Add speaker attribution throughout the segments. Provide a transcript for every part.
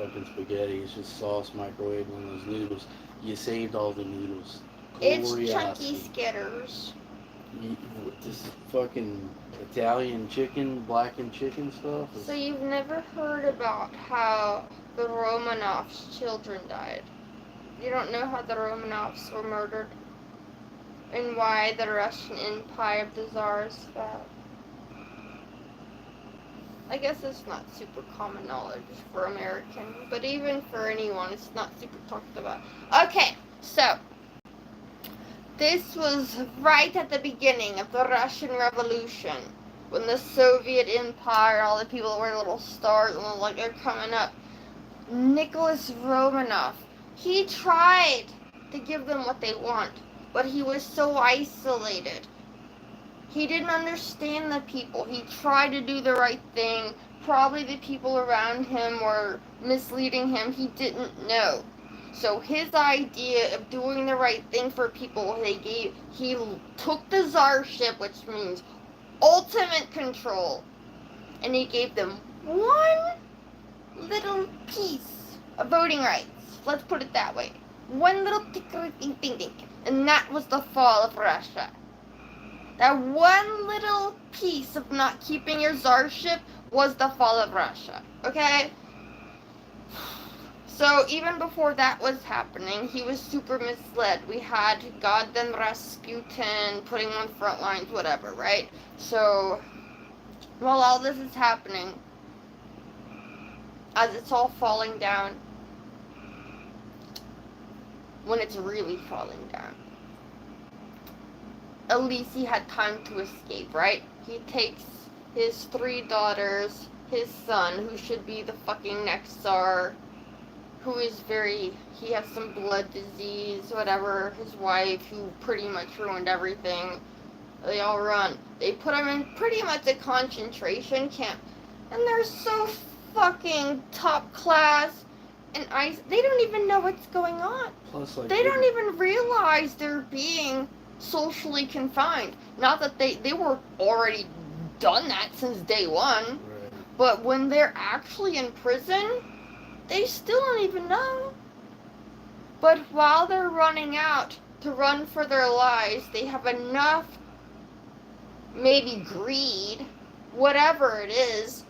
Speaker 1: fucking spaghetti. It's just sauce microwave on those noodles. You saved all the noodles.
Speaker 2: It's chunky
Speaker 1: Curiosity.
Speaker 2: skitters.
Speaker 1: You, this fucking Italian chicken, blackened chicken stuff.
Speaker 2: So you've never heard about how the Romanovs' children died? You don't know how the Romanovs were murdered? And why the Russian Empire of the Tsars fell? I guess it's not super common knowledge for American, but even for anyone, it's not super talked about. Okay, so this was right at the beginning of the Russian Revolution, when the Soviet Empire, all the people were little stars, and like they're coming up. Nicholas Romanov, he tried to give them what they want, but he was so isolated. He didn't understand the people. He tried to do the right thing. Probably the people around him were misleading him. He didn't know. So his idea of doing the right thing for people, he took the czarship, which means ultimate control, and he gave them one little piece of voting rights. Let's put it that way. One little ding. And that was the fall of Russia. That one little piece of not keeping your czarship was the fall of Russia. Okay? So even before that was happening, he was super misled. We had goddamn Rasputin putting on front lines, whatever, right? So while all this is happening, as it's all falling down, when it's really falling down, at least he had time to escape, right? He takes his 3 daughters, his son, who should be the fucking next Tsar, who is he has some blood disease, whatever, his wife, who pretty much ruined everything. They all run. They put him in pretty much a concentration camp, and they're so fucking top class, and they don't even know what's going on.
Speaker 1: Plus, like,
Speaker 2: they don't even realize they're being socially confined. Not that they were already done that since day one,
Speaker 1: right.
Speaker 2: But when they're actually in prison, they still don't even know. But while they're running out to run for their lives, they have enough, maybe greed, whatever it is.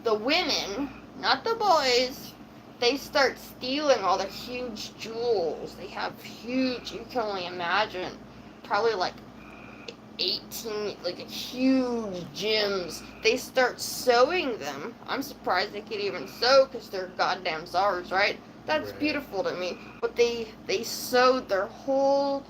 Speaker 2: The women, not the boys, they start stealing all the huge jewels. They have huge, you can only imagine, probably like 18, like huge gems. They start sewing them. I'm surprised they could even sew because they're goddamn Tsars, right? That's
Speaker 1: right.
Speaker 2: Beautiful to me. But they sewed their whole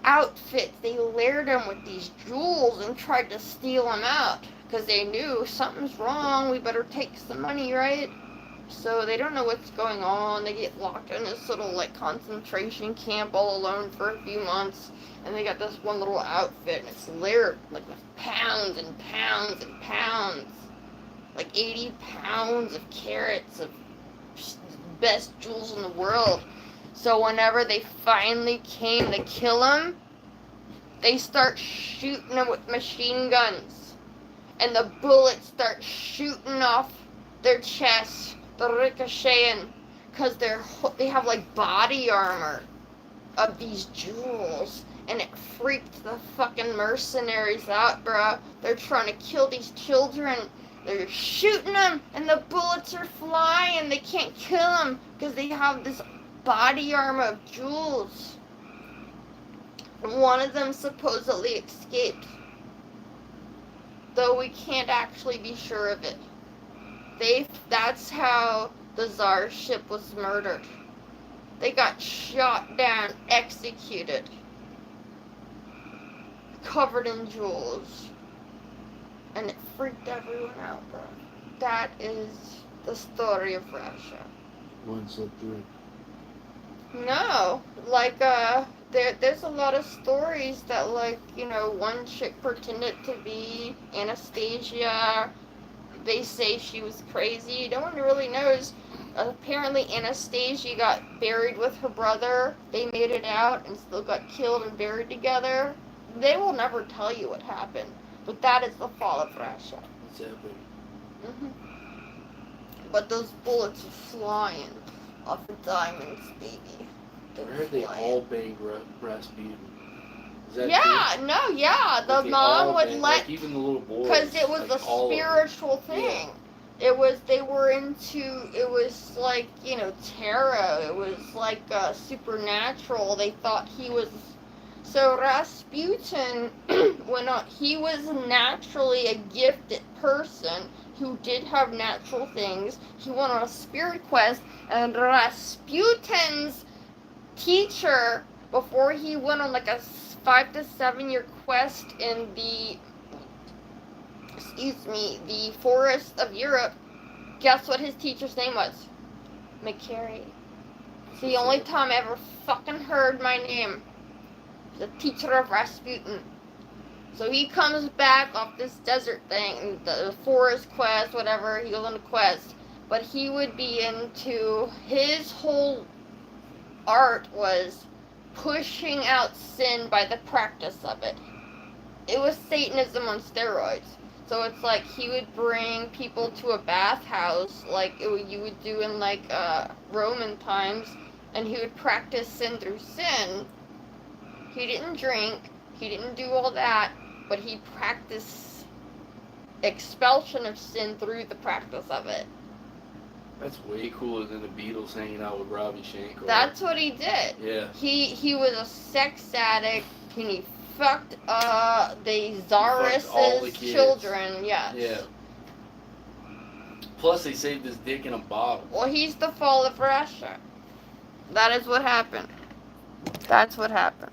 Speaker 2: outfits. They layered them with these jewels and tried to steal them out. Because they knew something's wrong, we better take some money, right? So they don't know what's going on. They get locked in this little like concentration camp all alone for a few months. And they got this one little outfit, and it's layered like with pounds and pounds and pounds. Like 80 pounds of carats of best jewels in the world. So whenever they finally came to kill him, they start shooting him with machine guns. And the bullets start shooting off their chests, the ricocheting, because they have like body armor of these jewels, and it freaked the fucking mercenaries out, bro. They're trying to kill these children. They're shooting them, and the bullets are flying. They can't kill them because they have this body armor of jewels. And one of them supposedly escaped, though we can't actually be sure of it. That's how the czarship was murdered. They got shot down, executed, covered in jewels, and it freaked everyone out, bro. That is the story of Russia.
Speaker 1: One slip through.
Speaker 2: No, like, there's a lot of stories that, like, one chick pretended to be Anastasia. They say she was crazy. No one really knows. Apparently Anastasia got buried with her brother. They made it out and still got killed and buried together. They will never tell you what happened. But that is the fall of Russia.
Speaker 1: It's epic.
Speaker 2: Mm-hmm. but those bullets were flying off the diamonds, baby.
Speaker 1: I heard they all banged Rasputin. Is that
Speaker 2: yeah,
Speaker 1: true?
Speaker 2: no, yeah. The
Speaker 1: Like
Speaker 2: mom would
Speaker 1: banged,
Speaker 2: let,
Speaker 1: like even the little boys.
Speaker 2: because it was
Speaker 1: like
Speaker 2: a spiritual thing. It was, they were into, it was like, you know, tarot. It was like supernatural. They thought he was, so Rasputin, he was naturally a gifted person who did have natural things. He went on a spirit quest, and Rasputin's teacher, before he went on like a 5 to 7 year quest in the forest of Europe, guess what his teacher's name was? McCary. It's the only time I ever fucking heard my name. The teacher of Rasputin. So he comes back off this desert thing, the forest quest, whatever, he goes on a quest. But he would be into, his whole art was pushing out sin by the practice of it. It was Satanism on steroids. So it's like he would bring people to a bathhouse, like you would do in like Roman times, and he would practice sin through sin. He didn't drink, he didn't do all that, but he practiced expulsion of sin through the practice of it.
Speaker 1: That's way cooler than the Beatles hanging out with Robbie Shank.
Speaker 2: That's what he did.
Speaker 1: Yeah.
Speaker 2: He was a sex addict, and he fucked the Tsars' children, yes.
Speaker 1: Yeah. Plus, they saved his dick in a bottle.
Speaker 2: Well, he's the fall of Russia. That is what happened. That's what happened.